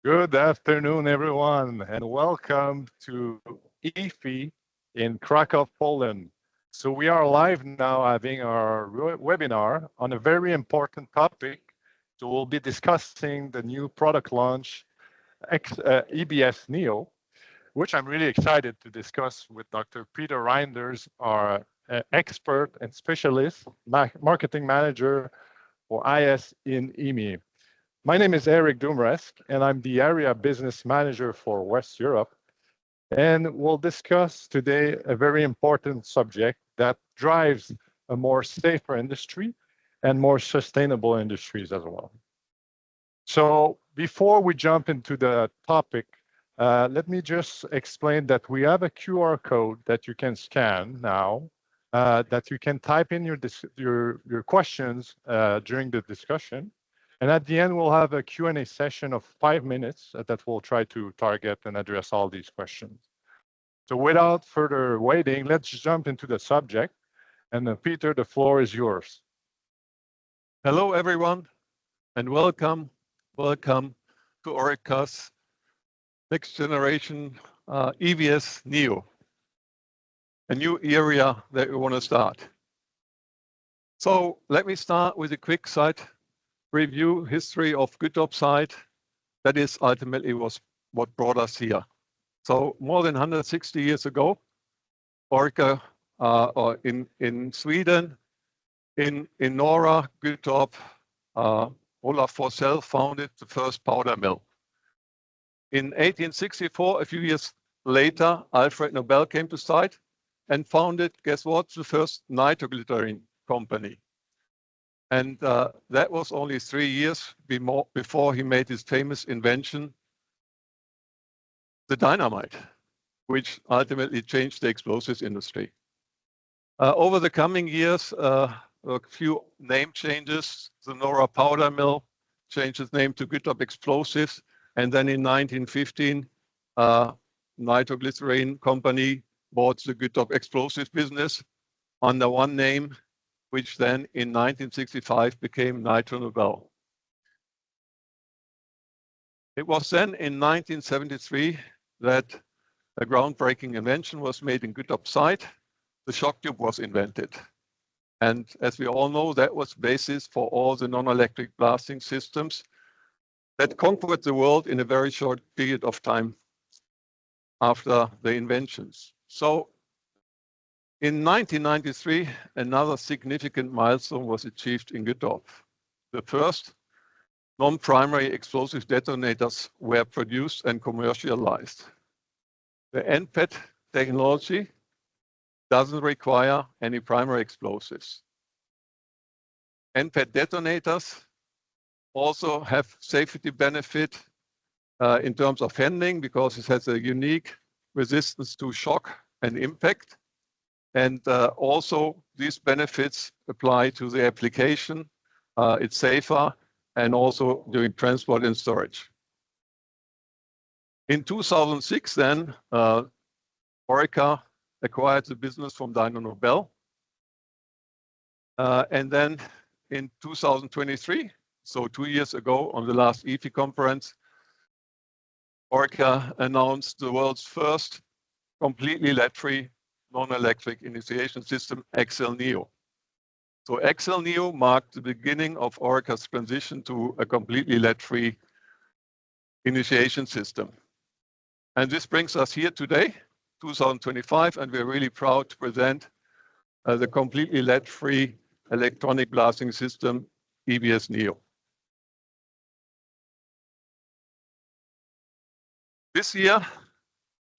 Good afternoon, everyone, and welcome to EFEE in Krakow, Poland. So we are live now having our webinar on a very important topic. So we'll be discussing the new product launch, EBS Neo, which I'm really excited to discuss with Dr. Peter Reinders, our expert and specialist marketing manager for IS in EMEA. My name is Eric Dumresk, and I'm the area business manager for West Europe. And we'll discuss today a very important subject that drives a more safer industry and more sustainable industries as well. So before we jump into the topic, let me just explain that we have a QR code that you can scan now, that you can type in your questions during the discussion. And at the end, we'll have a Q&A session of 5 minutes that we'll try to target and address all these questions. So without further waiting, let's jump into the subject. And Peter, the floor is yours. Hello, everyone, and welcome to Orica's next generation EBS Neo, a new area that we want to start. So let me start with a quick site review history of GitOps site. That is ultimately was what brought us here. So more than 160 years ago, Orica or in Sweden, in Norra, GitOps, Olaf Forsell founded the first powder mill. In 1864, a few years later, Alfred Nobel came to site and founded, guess what, the first nitroglycerin company. And that was only 3 years before he made his famous invention, the dynamite, which ultimately changed the explosives industry. Over the coming years, a few name changes. The Norra powder mill changed its name to GitOps Explosives. And then in 1915, nitroglycerin company bought the GitOps Explosives business under one name, which then in 1965 became Nitro Nobel. It was then in 1973 that a groundbreaking invention was made in GitOps site. The shock tube was invented. And as we all know, that was basis for all the non-electric blasting systems that conquered the world in a very short period of time after the inventions. So in 1993, another significant milestone was achieved in GitOps. The first non-primary explosive detonators were produced and commercialized. The NPET technology doesn't require any primary explosives. NPET detonators also have safety benefit in terms of handling because it has a unique resistance to shock and impact. And also these benefits apply to the application. It's safer and also during transport and storage. In 2006 then, Orica acquired the business from Dyno Nobel. And then in 2023, so 2 years ago on the last EFEE conference, Orica announced the world's first completely lead-free non-electric initiation system, XL Neo. So XL Neo marked the beginning of Orica's transition to a completely lead-free initiation system. And this brings us here today, 2025, and we're really proud to present the completely lead-free electronic blasting system, EBS Neo. This year,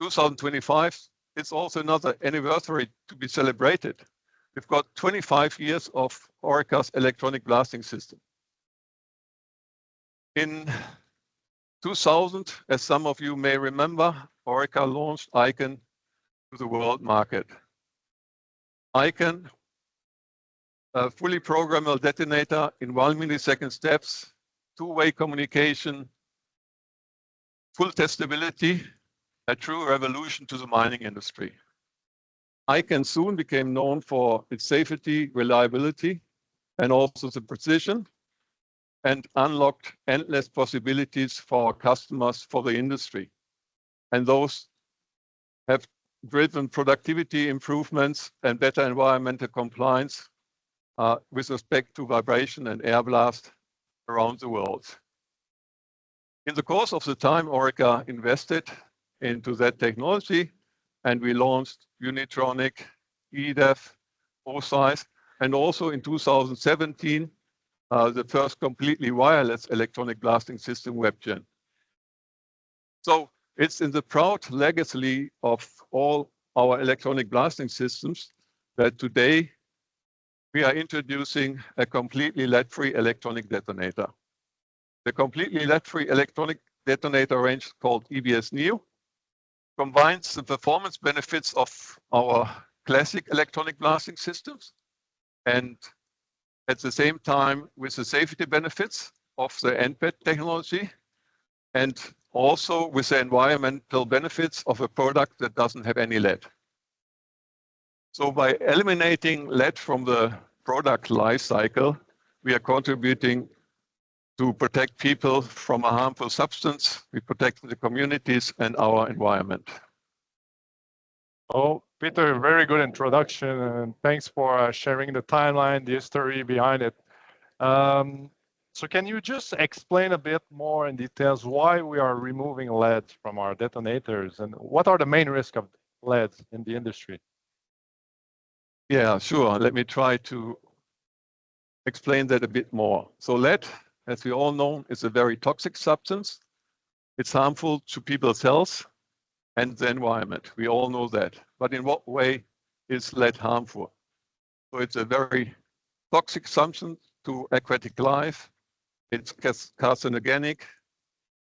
2025, it's also another anniversary to be celebrated. We've got 25 years of Orica's electronic blasting system. In 2000, as some of you may remember, Orica launched i-kon to the world market. i-kon, a fully programmable detonator in 1 millisecond steps, two-way communication, full testability, a true revolution to the mining industry. i-kon soon became known for its safety, reliability, and also the precision. and unlocked endless possibilities for our customers, for the industry. And those have driven productivity improvements and better environmental compliance with respect to vibration and air blast around the world. In the course of the time, Orica invested into that technology, and we launched Unitronic, eDev, OSIze, and also in 2017, the first completely wireless electronic blasting system, WebGen. So it's in the proud legacy of all our electronic blasting systems that today we are introducing a completely lead-free electronic detonator. The completely lead-free electronic detonator range, called EBS Neo, combines the performance benefits of our classic electronic blasting systems and at the same time with the safety benefits of the NPET technology and also with the environmental benefits of a product that doesn't have any lead. So by eliminating lead from the product life cycle, we are contributing to protect people from a harmful substance. We protect the communities and our environment. Oh, Peter, very good introduction, and thanks for sharing the timeline, the history behind it. So can you just explain a bit more in details why we are removing lead from our detonators and what are the main risks of lead in the industry? Yeah, sure. Let me try to explain that a bit more. So lead, as we all know, is a very toxic substance. It's harmful to people's health and the environment. We all know that. But in what way is lead harmful? So it's a very toxic substance to aquatic life. It's carcinogenic.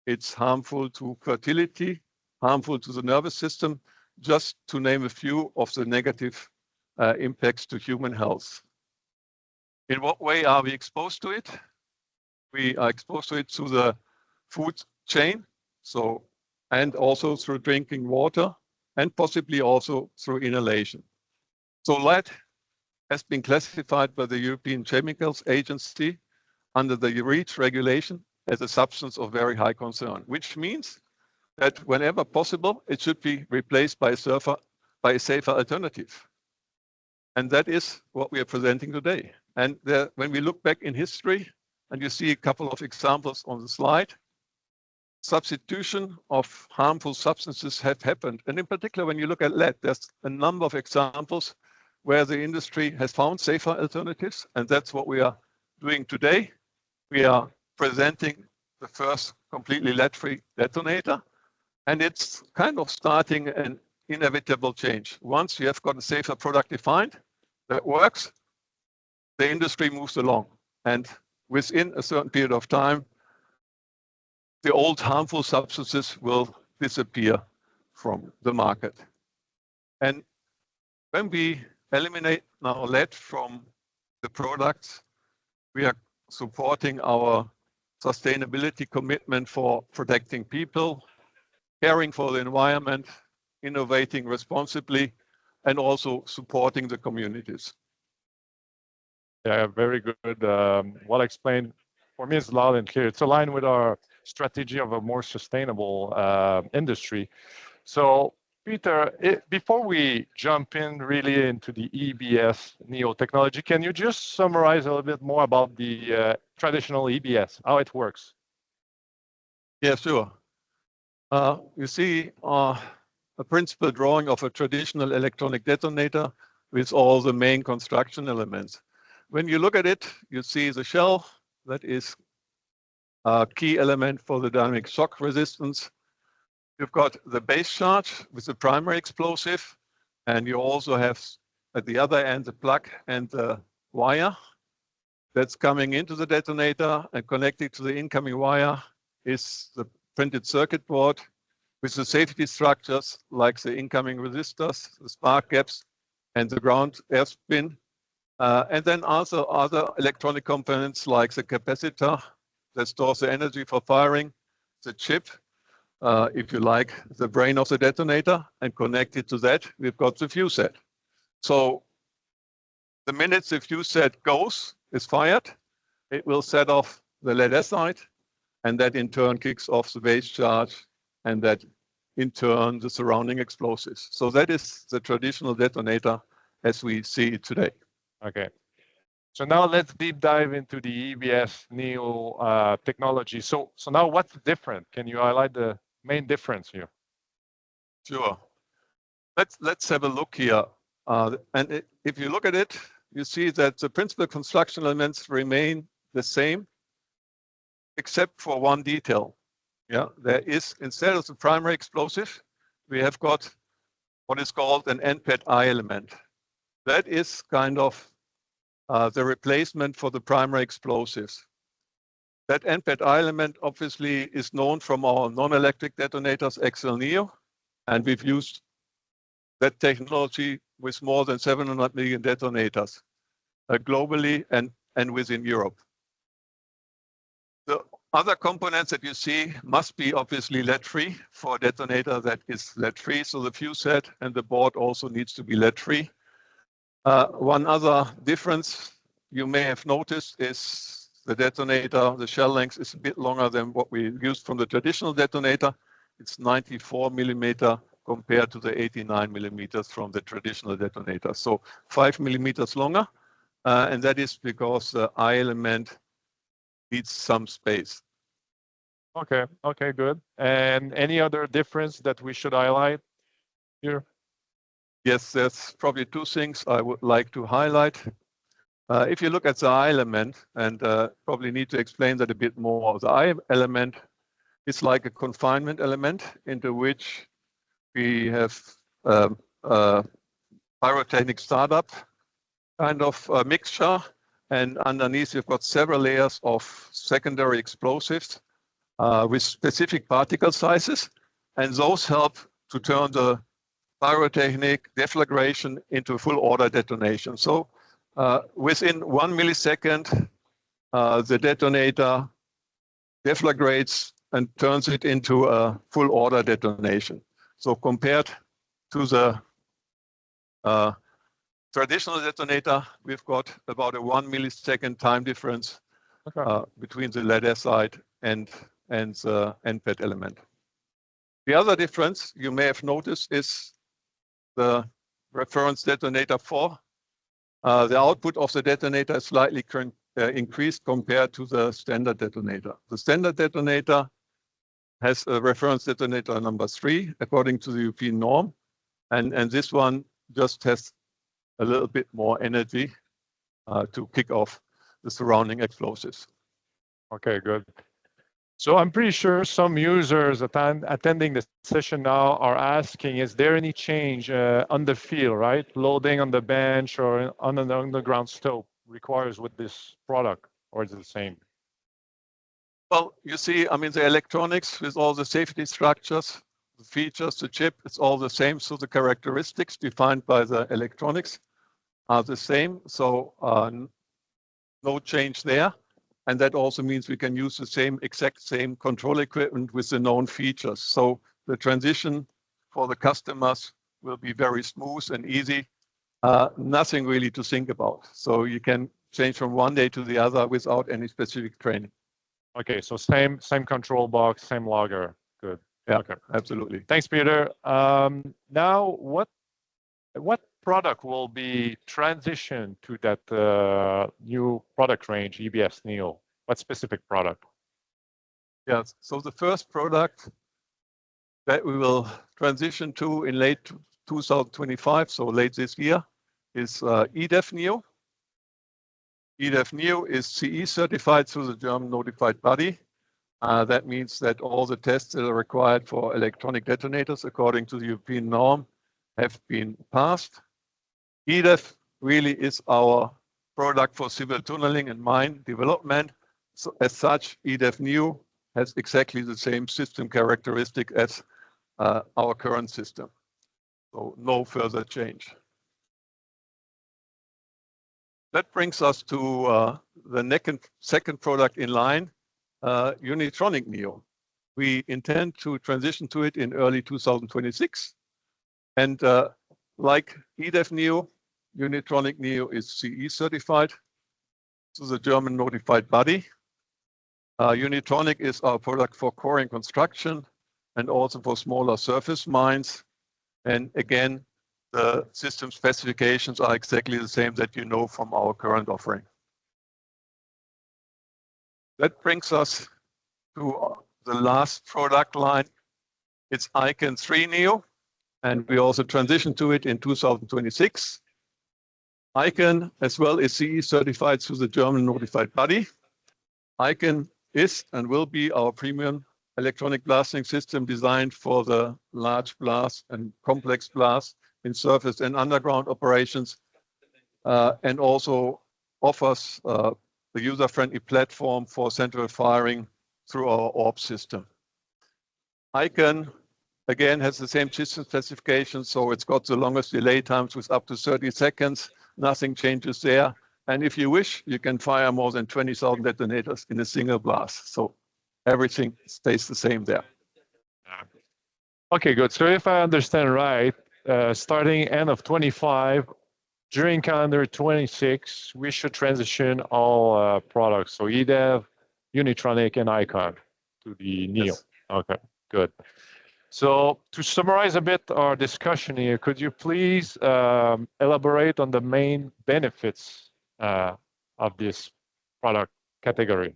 It's harmful to fertility, harmful to the nervous system, just to name a few of the negative impacts to human health. In what way are we exposed to it? We are exposed to it through the food chain, and also through drinking water, and possibly also through inhalation. So lead has been classified by the European Chemicals Agency under the REACH regulation as a substance of very high concern, which means that whenever possible, it should be replaced by a safer alternative. And that is what we are presenting today. And when we look back in history, and you see a couple of examples on the slide, substitution of harmful substances have happened. And in particular, when you look at lead, there's a number of examples where the industry has found safer alternatives. And that's what we are doing today. We are presenting the first completely lead-free detonator. And it's kind of starting an inevitable change. Once you have got a safer product defined that works, the industry moves along. And within a certain period of time, the old harmful substances will disappear from the market. And when we eliminate now lead from the products, we are supporting our sustainability commitment for protecting people, caring for the environment, innovating responsibly, and also supporting the communities. Yeah, very good. Well explained. For me, it's loud and clear. It's aligned with our strategy of a more sustainable industry. So, Peter, before we jump in really into the EBS Neo technology, can you just summarize a little bit more about the traditional EBS, how it works? Yeah, sure. You see a principal drawing of a traditional electronic detonator with all the main construction elements. When you look at it, you see the shell, that is a key element for the dynamic shock resistance. You've got the base charge with the primary explosive, and you also have at the other end the plug and the wire that's coming into the detonator, and connected to the incoming wire is the printed circuit board with the safety structures like the incoming resistors, the spark gaps, and the ground air spin. And then also other electronic components like the capacitor that stores the energy for firing, the chip, if you like, the brain of the detonator, and connected to that, we've got the fuse set. So the minute the fuse set is fired, it will set off the lead acid, and that in turn kicks off the base charge, and that in turn the surrounding explosives. So that is the traditional detonator as we see it today. Okay. So now let's deep dive into the EBS Neo technology. So now what's different? Can you highlight the main difference here? Sure. Let's have a look here. If you look at it, you see that the principal construction elements remain the same, except for one detail. Yeah, there is, instead of the primary explosive, we have got what is called an NPET-I element. That is kind of the replacement for the primary explosives. That NPET-I element obviously is known from our non-electric detonators, EFEE Neo, and we've used that technology with more than 700 million detonators globally and within Europe. The other components that you see must be obviously lead-free for a detonator that is lead-free. So the fuse head and the board also needs to be lead-free. One other difference you may have noticed is the detonator, the shell length is a bit longer than what we used from the traditional detonator. It's 94 millimeter compared to the 89 millimeters from the traditional detonator. So 5 millimeters longer. And that is because the I element needs some space. Okay, okay, good. And any other difference that we should highlight here? Yes, there's probably two things I would like to highlight. If you look at the I element, and probably need to explain that a bit more, the I element is like a confinement element into which we have pyrotechnic startup kind of mixture, and underneath you've got several layers of secondary explosives with specific particle sizes, and those help to turn the pyrotechnic deflagration into a full order detonation. So within 1 millisecond, the detonator deflagrates and turns it into a full order detonation. So compared to the traditional detonator, we've got about a 1 millisecond time difference between the lead acid and the NPET element. The other difference you may have noticed is the reference detonator 4. The output of the detonator is slightly increased compared to the standard detonator. The standard detonator has a reference detonator number 3 according to the European norm, and this one just has a little bit more energy to kick off the surrounding explosives. Okay, good. So I'm pretty sure some users attending the session now are asking, is there any change on the field, right? Loading on the bench or on an underground stope requires with this product, or is it the same? Well, you see, I mean, the electronics with all the safety structures, the features, the chip, it's all the same. So the characteristics defined by the electronics are the same. So no change there. And that also means we can use the exact same control equipment with the known features. So the transition for the customers will be very smooth and easy. Nothing really to think about. So you can change from one day to the other without any specific training. Okay, so same control box, same logger. Good. Yeah, okay, absolutely. Thanks, Peter. Now, what product will be transitioned to that new product range, EBS Neo? What specific product? Yes, so the first product that we will transition to in late 2025, so late this year, is eDev Neo. eDev Neo is CE certified through the German notified body. That means that all the tests that are required for electronic detonators according to the European norm have been passed. eDev really is our product for civil tunneling and mine development. So as such, eDev Neo has exactly the same system characteristic as our current system. So no further change. That brings us to the second product in line, Unitronic Neo. We intend to transition to it in early 2026. And like eDev Neo, Unitronic Neo is CE certified to the German notified body. Unitronic is our product for coring construction and also for smaller surface mines. And again, the system specifications are exactly the same that you know from our current offering. That brings us to the last product line. It's i-kon 3 Neo, and we also transitioned to it in 2026. i-kon as well is CE certified through the German notified body. i-kon is and will be our premium electronic blasting system designed for the large blast and complex blast in surface and underground operations, and also offers the user-friendly platform for central firing through our ORB system. i-kon again has the same system specifications, so it's got the longest delay times with up to 30 seconds. Nothing changes there. And if you wish, you can fire more than 20,000 detonators in a single blast. So everything stays the same there. Okay, good. So if I understand right, starting end of 25, during calendar 26, we should transition all products. So eDev, Unitronic, and i-kon to the Neo. Yes. Okay, good. So to summarize a bit our discussion here, could you please elaborate on the main benefits of this product category?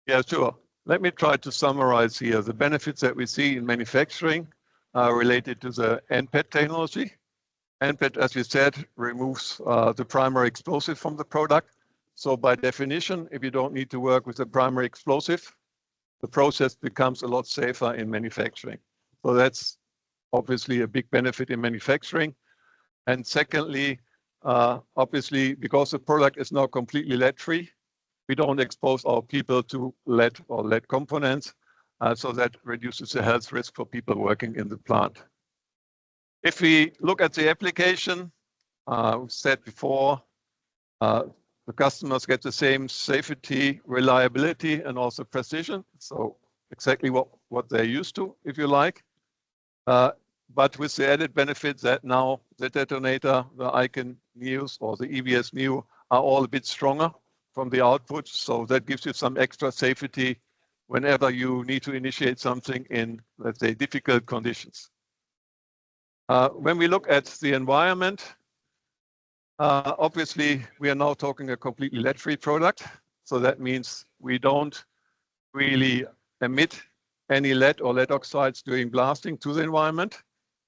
Yeah, sure. Let me try to summarize here. The benefits that we see in manufacturing are related to the NPET technology. NPET, as we said, removes the primary explosive from the product. So by definition, if you don't need to work with the primary explosive, the process becomes a lot safer in manufacturing. So that's obviously a big benefit in manufacturing. And secondly, obviously, because the product is now completely lead-free, we don't expose our people to lead or lead components, so that reduces the health risk for people working in the plant. If we look at the application, we said before, the customers get the same safety, reliability, and also precision. So exactly what they're used to, if you like. But with the added benefit that now the detonator, the i-kon Neos or the EBS Neo are all a bit stronger from the output. So that gives you some extra safety whenever you need to initiate something in, let's say, difficult conditions. When we look at the environment, obviously, we are now talking a completely lead-free product. So that means we don't really emit any lead or lead oxides during blasting to the environment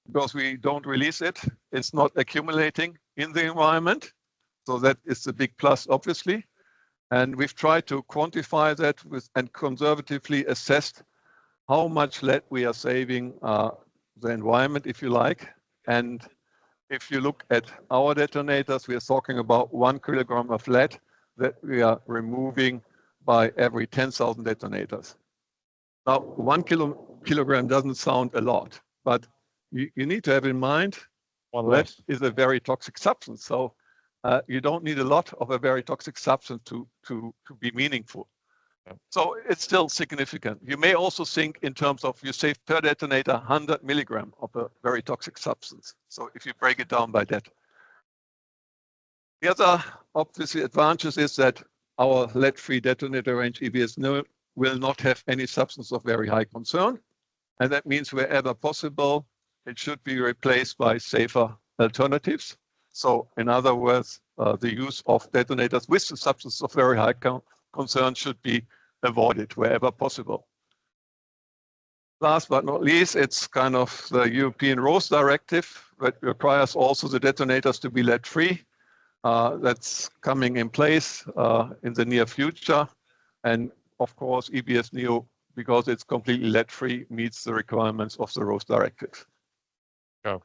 because we don't release it. It's not accumulating in the environment. So that is a big plus, obviously. And we've tried to quantify that and conservatively assessed how much lead we are saving the environment, if you like. And if you look at our detonators, we are talking about 1 kilogram of lead that we are removing by every 10,000 detonators. Now, 1 kilogram doesn't sound a lot, but you need to have in mind lead is a very toxic substance. So you don't need a lot of a very toxic substance to be meaningful. So it's still significant. You may also think in terms of you save per detonator 100 milligram of a very toxic substance. So if you break it down by that. The other obviously advantage is that our lead-free detonator range EBS Neo will not have any substance of very high concern. And that means wherever possible, it should be replaced by safer alternatives. So in other words, the use of detonators with the substance of very high concern should be avoided wherever possible. Last but not least, it's kind of the European RoHS directive that requires also the detonators to be lead-free. That's coming in place in the near future. And of course, EBS Neo, because it's completely lead-free, meets the requirements of the RoHS directive. Yeah.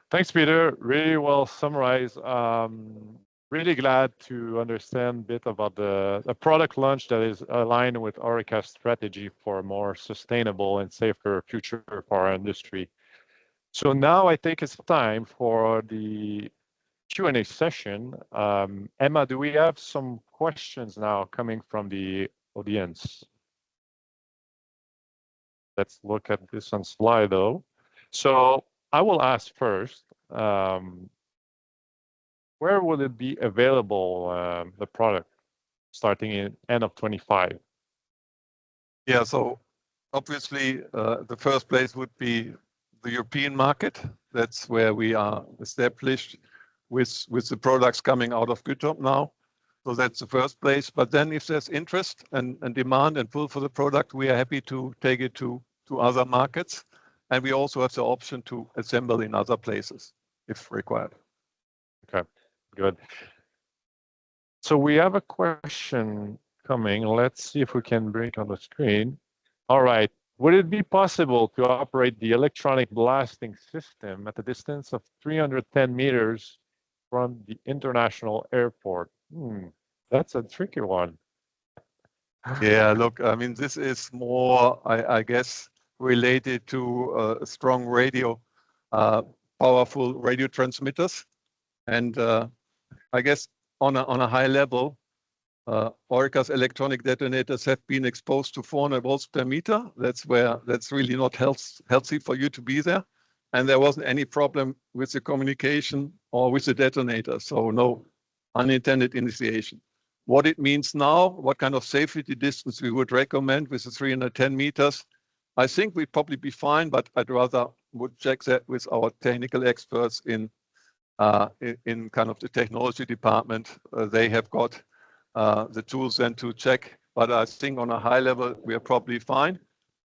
Thanks, Peter. Really well summarized. Really glad to understand a bit about the product launch that is aligned with Orica's strategy for a more sustainable and safer future for our industry. So now I think it's time for the Q&A session. Emma, do we have some questions now coming from the audience? Let's look at this on Slido. So I will ask first, where will it be available, the product, starting in end of 25? Yeah, so obviously the first place would be the European market. That's where we are established with the products coming out of GitHub now. So that's the first place. But then if there's interest and demand and pull for the product, we are happy to take it to other markets. And we also have the option to assemble in other places if required. Okay, good. So we have a question coming. Let's see if we can bring it on the screen. All right. Would it be possible to operate the electronic blasting system at a distance of 310 meters from the international airport? That's a tricky one. Yeah, look, I mean, this is more, I guess, related to strong radio, powerful radio transmitters. And I guess on a high level, Orica's electronic detonators have been exposed to 400 volts per meter. That's really not healthy for you to be there. And there wasn't any problem with the communication or with the detonator. So no unintended initiation. What it means now, what kind of safety distance we would recommend with the 310 meters, I think we'd probably be fine, but I'd rather would check that with our technical experts in kind of the technology department. They have got the tools then to check, but I think on a high level, we are probably fine.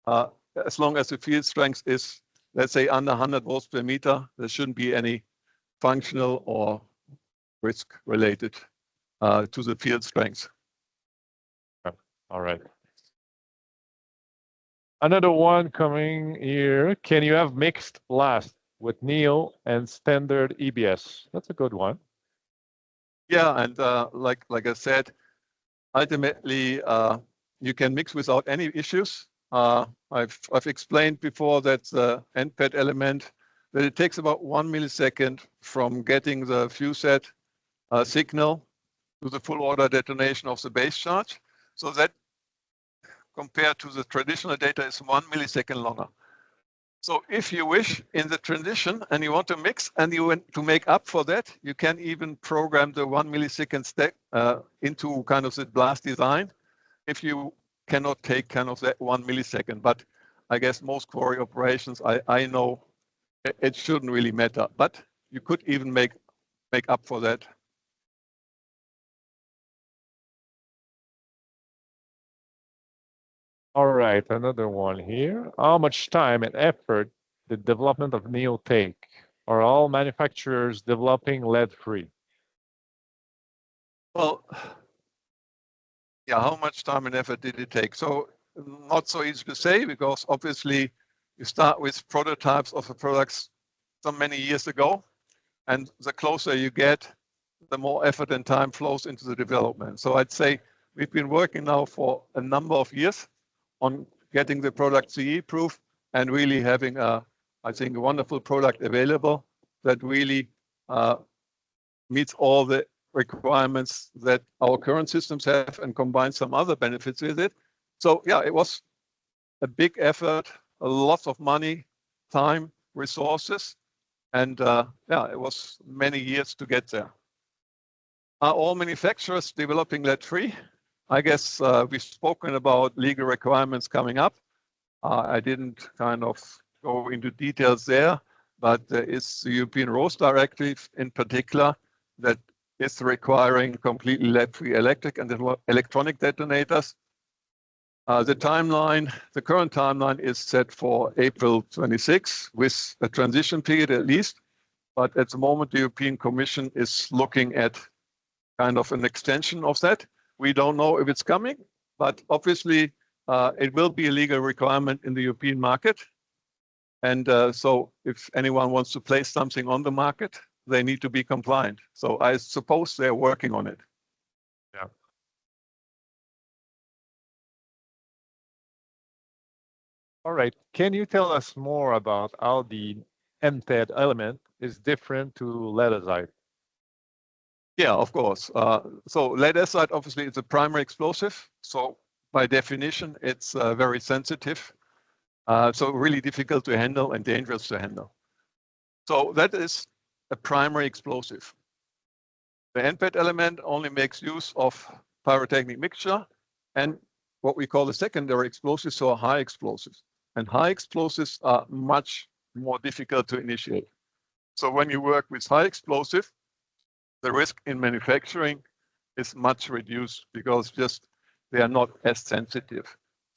As long as the field strength is, let's say, under 100 volts per meter, there shouldn't be any functional or risk related to the field strength. All right. Another one coming here. Can you have mixed blast with Neo and standard EBS? That's a good one. Yeah, and like I said, ultimately you can mix without any issues. I've explained before that the end pad element, that it takes about 1 millisecond from getting the fuse set signal to the full order detonation of the base charge. So that compared to the traditional data is 1 millisecond longer. So if you wish in the transition and you want to mix and you want to make up for that, you can even program the 1 millisecond step into kind of the blast design if you cannot take kind of that 1 millisecond. But I guess most quarry operations, I know it shouldn't really matter, but you could even make up for that. All right, another one here. How much time and effort did development of Neo take? Are all manufacturers developing lead-free? Well, yeah, how much time and effort did it take? So not so easy to say, because obviously you start with prototypes of the products so many years ago, and the closer you get, the more effort and time flows into the development. So I'd say we've been working now for a number of years on getting the product CE proof and really having I think a wonderful product available that really meets all the requirements that our current systems have and combines some other benefits with it. So yeah, it was a big effort, a lot of money, time, resources, and yeah, it was many years to get there. Are all manufacturers developing lead-free? I guess we've spoken about legal requirements coming up. I didn't kind of go into details there, but there is the European RoHS directive in particular that is requiring completely lead-free electric and electronic detonators. The current timeline is set for April 26 with a transition period at least. But at the moment, the European Commission is looking at kind of an extension of that. We don't know if it's coming, but obviously it will be a legal requirement in the European market. And so if anyone wants to place something on the market, they need to be compliant. So I suppose they're working on it. Yeah. All right. Can you tell us more about how the end-pad element is different to leadazite? Yeah, of course. So leadazite obviously is a primary explosive. So by definition, it's very sensitive. So really difficult to handle and dangerous to handle. So that is a primary explosive. The end-pad element only makes use of pyrotechnic mixture. And what we call the secondary explosives or high explosives. And high explosives are much more difficult to initiate. So when you work with high explosive, the risk in manufacturing is much reduced because just they are not as sensitive.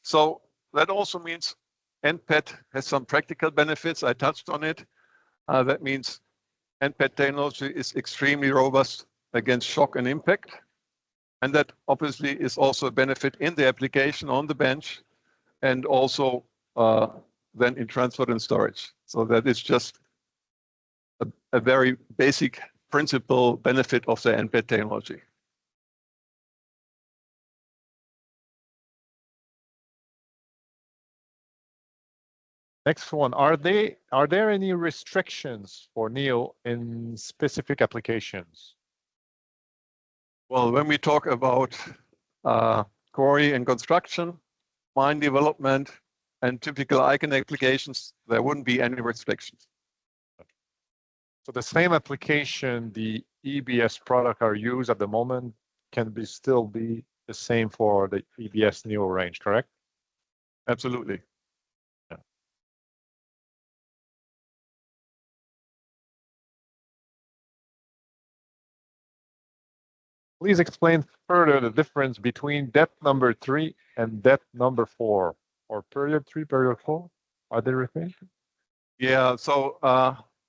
So that also means NPET has some practical benefits. I touched on it. That means NPET technology is extremely robust against shock and impact. And that obviously is also a benefit in the application on the bench and also then in transport and storage. So that is just a very basic principle benefit of the NPET technology. Next one, are there any restrictions for Neo in specific applications? Well, when we talk about quarry and construction, mine development, and typical i-kon applications, there wouldn't be any restrictions. So the same application the EBS product are used at the moment can still be the same for the EBS Neo range, correct? Absolutely. Yeah. Please explain further the difference between depth number 3 and depth number 4, or period 3, period 4. Are they repeated? Yeah, so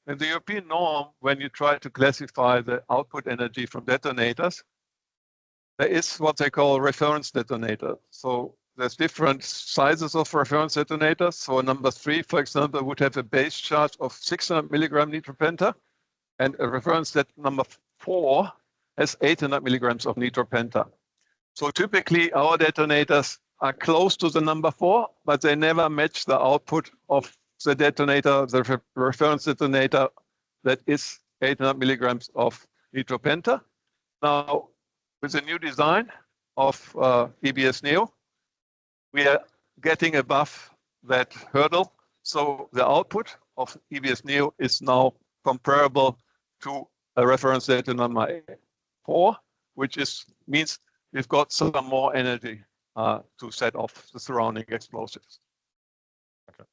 in the European norm, when you try to classify the output energy from detonators, there is what they call reference detonator. So there's different sizes of reference detonators. So number 3, for example, would have a base charge of 600 milligram nitropenta, and a reference that number 4 has 800 milligrams of nitropenta. So typically our detonators are close to the number 4, but they never match the output of the detonator, the reference detonator that is 800 milligrams of nitropenta. Now, with the new design of EBS Neo, we are getting above that hurdle. So the output of EBS Neo is now comparable to a reference data number 4, which means we've got some more energy to set off the surrounding explosives. Okay.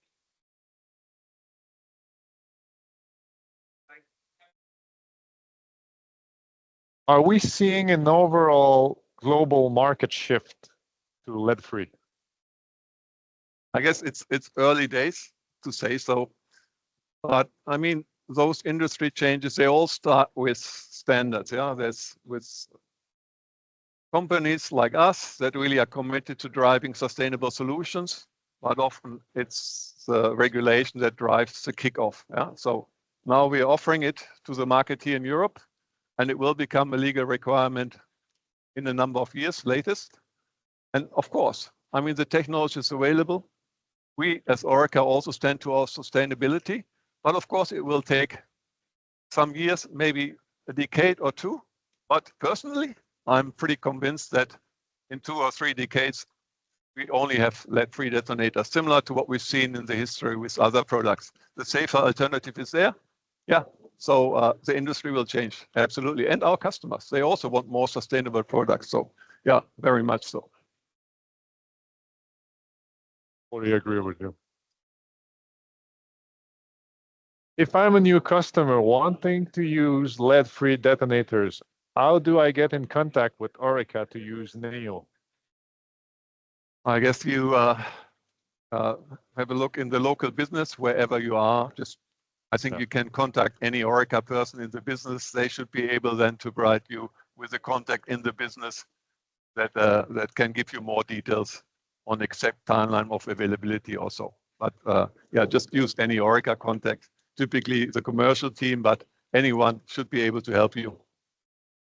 Are we seeing an overall global market shift to lead-free? I guess it's early days to say so, but I mean, those industry changes, they all start with standards. Yeah, there's with companies like us that really are committed to driving sustainable solutions, but often it's the regulation that drives the kickoff. Yeah, so now we are offering it to the market here in Europe, and it will become a legal requirement in a number of years latest. And of course, I mean, the technology is available. We as Orica also stand to our sustainability, but of course it will take some years, maybe a decade or two. But personally, I'm pretty convinced that in 2 or 3 decades, we only have lead-free detonators, similar to what we've seen in the history with other products. The safer alternative is there. Yeah, so the industry will change, absolutely. And our customers, they also want more sustainable products. So yeah, very much so. Fully agree with you. If I'm a new customer wanting to use lead-free detonators, how do I get in contact with Orica to use Neo? I guess you have a look in the local business wherever you are. I think you can contact any Orica person in the business. They should be able then to provide you with a contact in the business that can give you more details on exact timeline of availability also. But yeah, just use any Orica contact, typically the commercial team, but anyone should be able to help you.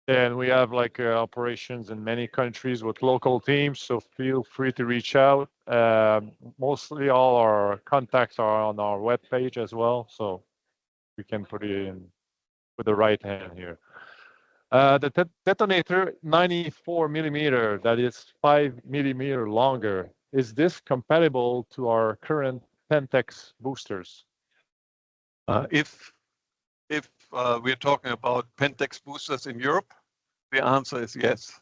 And we have like operations in many countries with local teams, so feel free to reach out. Mostly all our contacts are on our webpage as well, so we can put it in with the right hand here. The detonator 94 millimeter, that is 5 millimeter longer. Is this compatible to our current Pentex boosters? If we're talking about Pentex boosters in Europe, the answer is yes.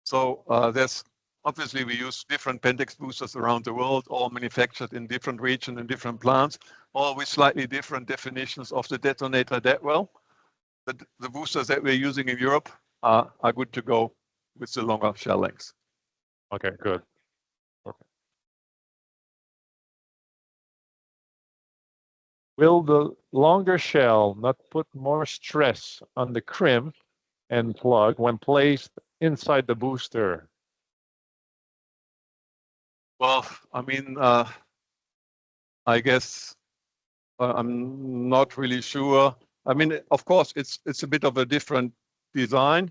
So there's Obviously, we use different Pentax boosters around the world, all manufactured in different regions and different plants, all with slightly different definitions of the detonator dead well. But the boosters that we're using in Europe are good to go with the longer shell lengths. Okay, good. Okay. Will the longer shell not put more stress on the crimp and plug when placed inside the booster? Well, I mean, I guess I'm not really sure. I mean, of course, it's a bit of a different design.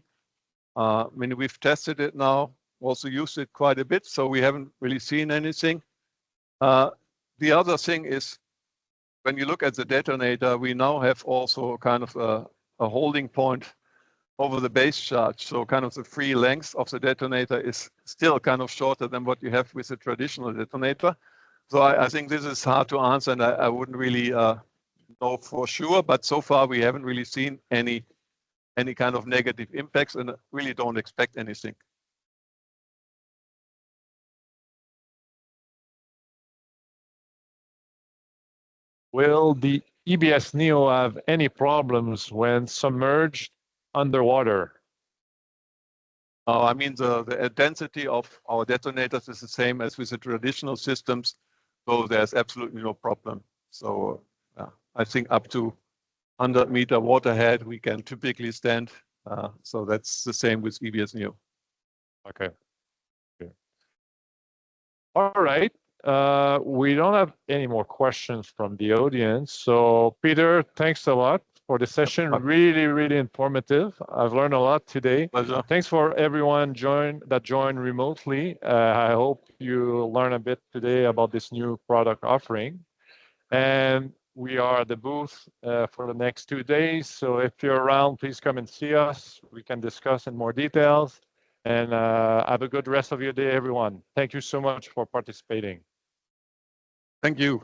I mean, we've tested it now, also used it quite a bit, so we haven't really seen anything. The other thing is, when you look at the detonator, we now have also kind of a holding point over the base charge. So kind of the free length of the detonator is still kind of shorter than what you have with a traditional detonator. So I think this is hard to answer, and I wouldn't really know for sure. But so far, we haven't really seen any kind of negative impacts, and really don't expect anything. Will the EBS Neo have any problems when submerged underwater? I mean, the density of our detonators is the same as with the traditional systems, so there's absolutely no problem. So I think up to 100-meter waterhead, we can typically stand. So that's the same with EBS Neo. Okay. All right. We don't have any more questions from the audience. So Peter, thanks a lot for the session. Really, really informative. I've learned a lot today. Pleasure. Thanks for everyone that joined remotely. I hope you learn a bit today about this new product offering. And we are at the booth for the next 2 days. So if you're around, please come and see us. We can discuss in more details. And have a good rest of your day, everyone. Thank you so much for participating. Thank you.